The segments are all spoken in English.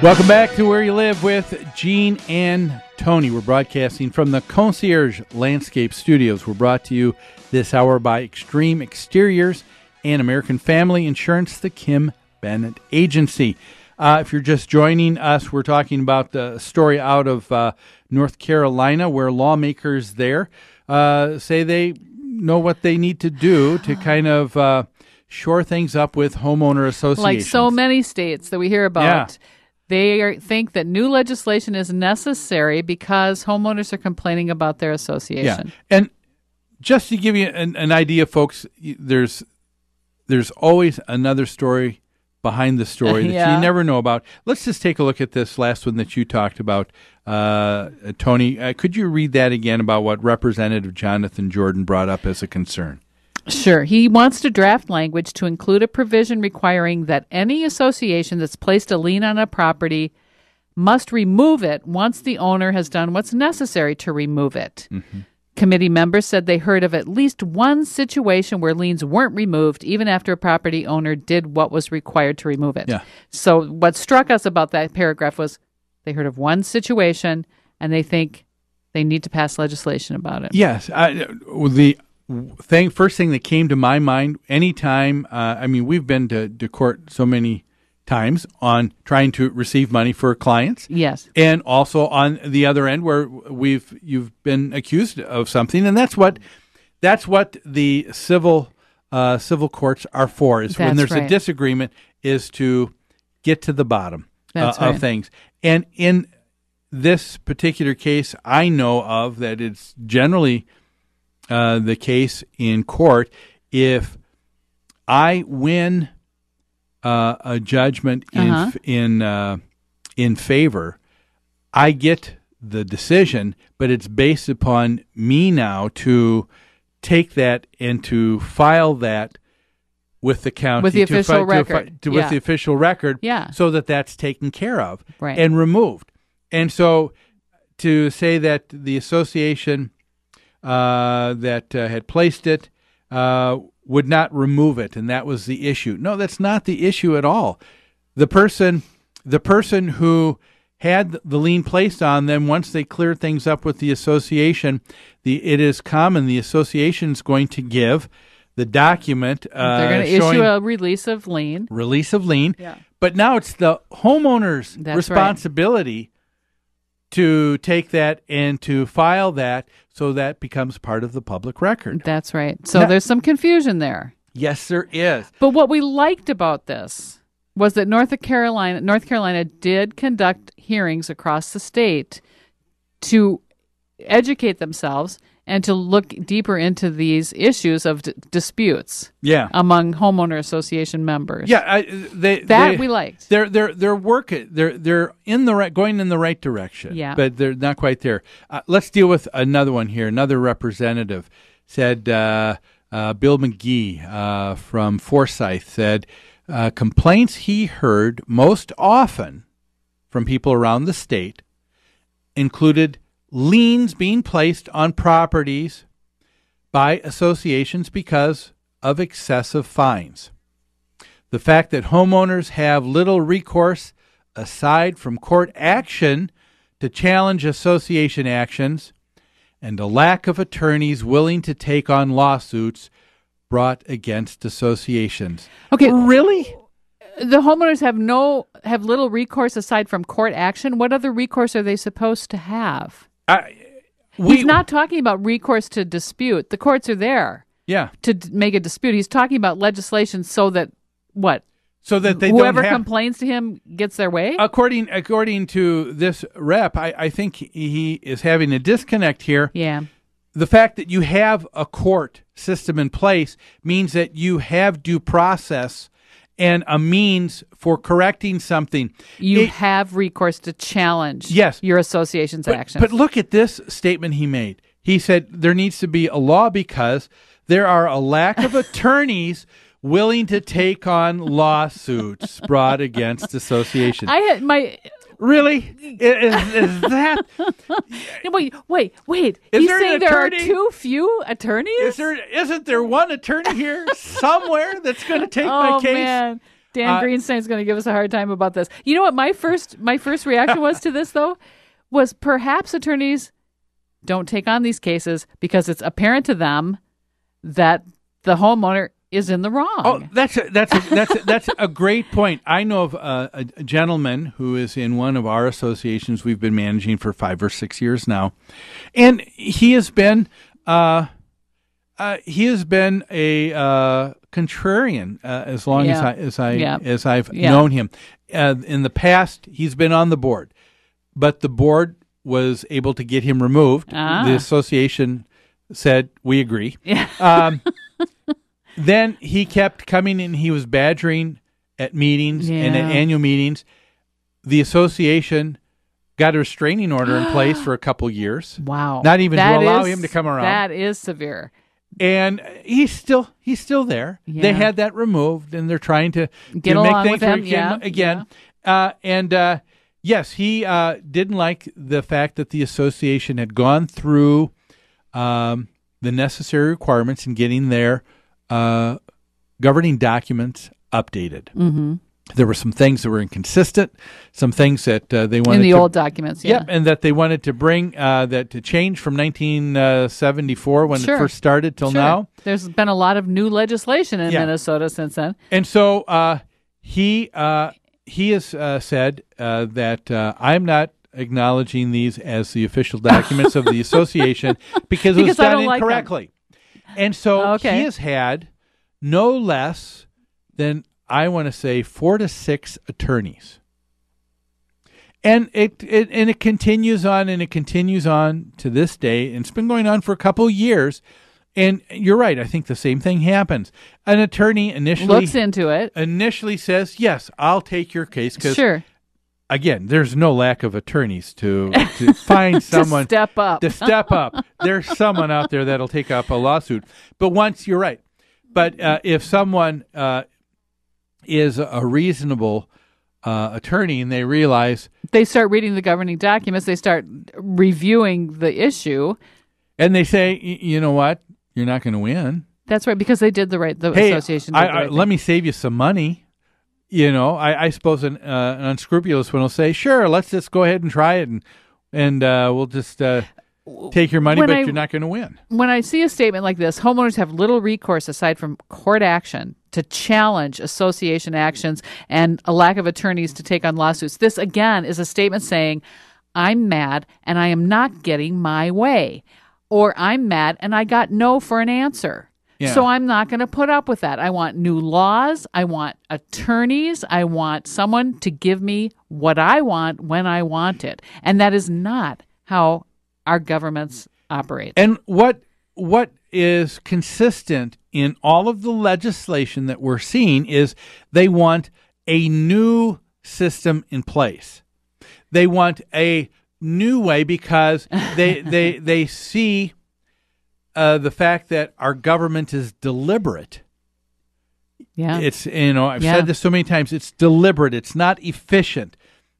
Welcome back to Where You Live with Gene and Tony. We're broadcasting from the Concierge Landscape Studios. We're brought to you this hour by Extreme Exteriors and American Family Insurance, the Kim Bennett Agency. If you're just joining us, we're talking about the story out of North Carolina where lawmakers there say they know what they need to do to kind of shore things up with homeowner associations. Like so many states that we hear about. Yeah. They think that new legislation is necessary because homeowners are complaining about their association. Yeah. And just to give you an idea, folks, there's always another story behind the story that you never know about. Let's just take a look at this last one that you talked about, Tony. Could you read that again about what Representative Jonathan Jordan brought up as a concern? Sure. He wants to draft language to include a provision requiring that any association that's placed a lien on a property must remove it once the owner has done what's necessary to remove it. Mm-hmm. Committee members said they heard of at least one situation where liens weren't removed even after a property owner did what was required to remove it. Yeah. So what struck us about that paragraph was they heard of one situation and they think they need to pass legislation about it. Yes. First thing that came to my mind anytime, we've been to court so many times on trying to receive money for clients. Yes. And also on the other end where you've been accused of something, and that's what the civil courts are for, is when there's a disagreement, is to get to the bottom of things. And in this particular case, I know of that it's generally the case in court. If I win a judgment in favor, I get the decision, but it's based upon me now to take that and to file that with the county, with the official record, with the official record, so that that's taken care of and removed. And so to say that the association that had placed it would not remove it, and that was the issue. No, that's not the issue at all. The person who had the lien placed on them, once they clear things up with the association, it is common the association is going to give the document. They're going to issue a release of lien. Yeah. But now it's the homeowner's responsibility to take that and to file that, so that becomes part of the public record. That's right. So there's some confusion there. Yes, there is. But what we liked about this was that North Carolina did conduct hearings across the state to educate themselves and to look deeper into these issues of disputes among homeowner association members. Yeah, we liked. They're going in the right direction. Yeah, but they're not quite there. Let's deal with another one here. Another representative said, Bill McGee from Forsyth said, complaints he heard most often from people around the state included liens being placed on properties by associations because of excessive fines. The fact that homeowners have little recourse aside from court action to challenge association actions, and a lack of attorneys willing to take on lawsuits brought against associations. Okay, really? The homeowners have little recourse aside from court action. What other recourse are they supposed to have? He's not talking about recourse to dispute. The courts are there to make a dispute. He's talking about legislation so that what? So that whoever complains to him gets their way? According to this rep, I think he is having a disconnect here. Yeah. The fact that you have a court system in place means that you have due process and a means for correcting something. You have recourse to challenge your association's actions. But look at this statement he made. He said there needs to be a law because there are a lack of attorneys willing to take on lawsuits brought against associations. Really? Is that? Wait. He's saying there are too few attorneys? Isn't there one attorney here somewhere that's going to take my case? Man. Dan Greenstein's going to give us a hard time about this. You know what my first reaction was to this, though, was perhaps attorneys don't take on these cases because it's apparent to them that the homeowner is in the wrong. Oh, that's a great point. I know of a gentleman who is in one of our associations we've been managing for 5 or 6 years now, and he has been a contrarian as long as I've known him. In the past, he's been on the board, but the board was able to get him removed. The association said, "We agree." Then he kept coming in. He was badgering at meetings and at annual meetings. The association got a restraining order in place for a couple years. Wow. Not even to allow him to come around. That is severe. And he's still there. Yeah. They had that removed, and they're trying to make things with him. again. Yes, he didn't like the fact that the association had gone through the necessary requirements in getting their governing documents updated. Mm-hmm. There were some things that were inconsistent, some things that they wanted in the old documents. Yeah. Yep, and that they wanted to bring that to change from 1974 when it first started till now. There's been a lot of new legislation in Minnesota since then, and so he has said that I'm not acknowledging these as the official documents of the association because it was done incorrectly. And so he has had no less than, I want to say, 4 to 6 attorneys. And it continues on and it continues on to this day. And it's been going on for a couple of years. And you're right. I think the same thing happens. An attorney initially looks into it. Initially says, yes, I'll take your case. Because, again, there's no lack of attorneys to find someone to step up. There's someone out there that'll take up a lawsuit. But once you're right. But if someone is a reasonable attorney and they realize, they start reading the governing documents, they start reviewing the issue, and they say, you know what, you're not going to win. That's right, because they did the association did the right thing. Let me save you some money. You know, I suppose an unscrupulous one will say, sure, let's just go ahead and try it, and we'll just take your money, but you're not going to win. When I see a statement like this, homeowners have little recourse aside from court action to challenge association actions and a lack of attorneys to take on lawsuits. This, again, is a statement saying, I'm mad and I am not getting my way. Or I'm mad and I got no for an answer. Yeah. So I'm not going to put up with that. I want new laws. I want attorneys. I want someone to give me what I want when I want it. And that is not how our governments operate. And what is consistent in all of the legislation that we're seeing is they want a new system in place. They want a new way because they see the fact that our government is deliberate. Yeah, it's I've said this so many times. It's deliberate. It's not efficient.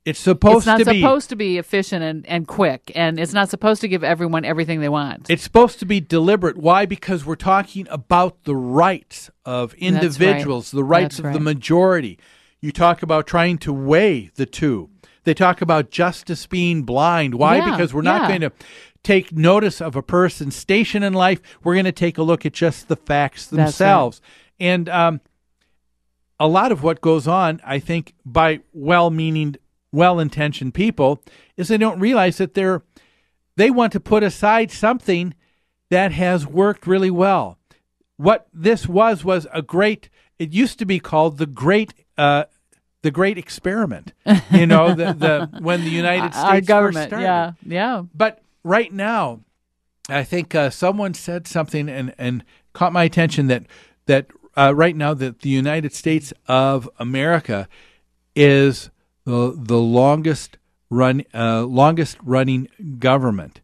It's not supposed to be efficient and quick, and it's not supposed to give everyone everything they want. It's supposed to be deliberate. Why? Because we're talking about the rights of individuals, the rights of the majority. You talk about trying to weigh the two. They talk about justice being blind. Why? Because we're not going to take notice of a person's station in life. We're going to take a look at just the facts themselves. Right. And a lot of what goes on, I think, by well-meaning, well-intentioned people is they don't realize that they want to put aside something that has worked really well. What this was a great. It used to be called the Great Experiment. You know, the when the United States our government first started. Yeah. But right now, I think someone said something and caught my attention that right now that the United States of America is the longest running government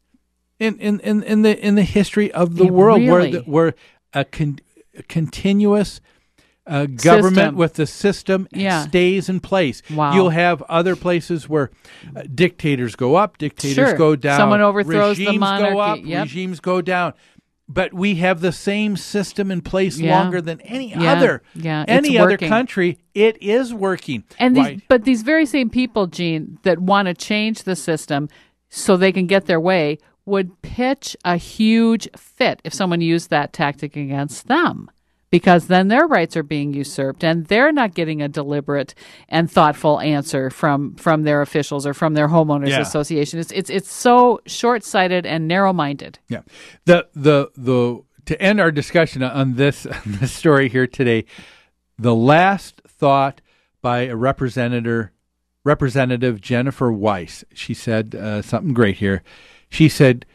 in the history of the world, really? where a continuous government system. With the system stays in place. Wow. You'll have other places where dictators go up, dictators go down. Someone overthrows regimes the monarchy. Regimes go up, regimes go down. but we have the same system in place Yeah. longer than any Yeah. other Yeah. any It's other working. country. It is working. And Right. but these very same people, Gene, that want to change the system so they can get their way would pitch a huge fit if someone used that tactic against them, because then their rights are being usurped and they're not getting a deliberate and thoughtful answer from their officials or from their homeowners Yeah. association. It's so short-sighted and narrow-minded. Yeah. The to end our discussion on this story here today, the last thought by a Representative Jennifer Weiss. She said something great here. She said,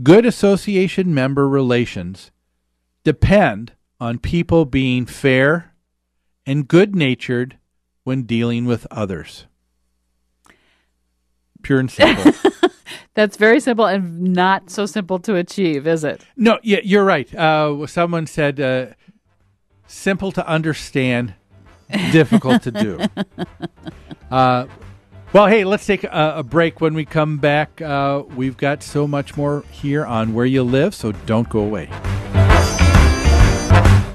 "Good association member relations depend on people being fair and good-natured when dealing with others." Pure and simple. That's very simple and not so simple to achieve, is it? No, yeah, you're right. Someone said, simple to understand, difficult to do. Well, hey, let's take a break. When we come back, we've got so much more here on Where You Live, so don't go away.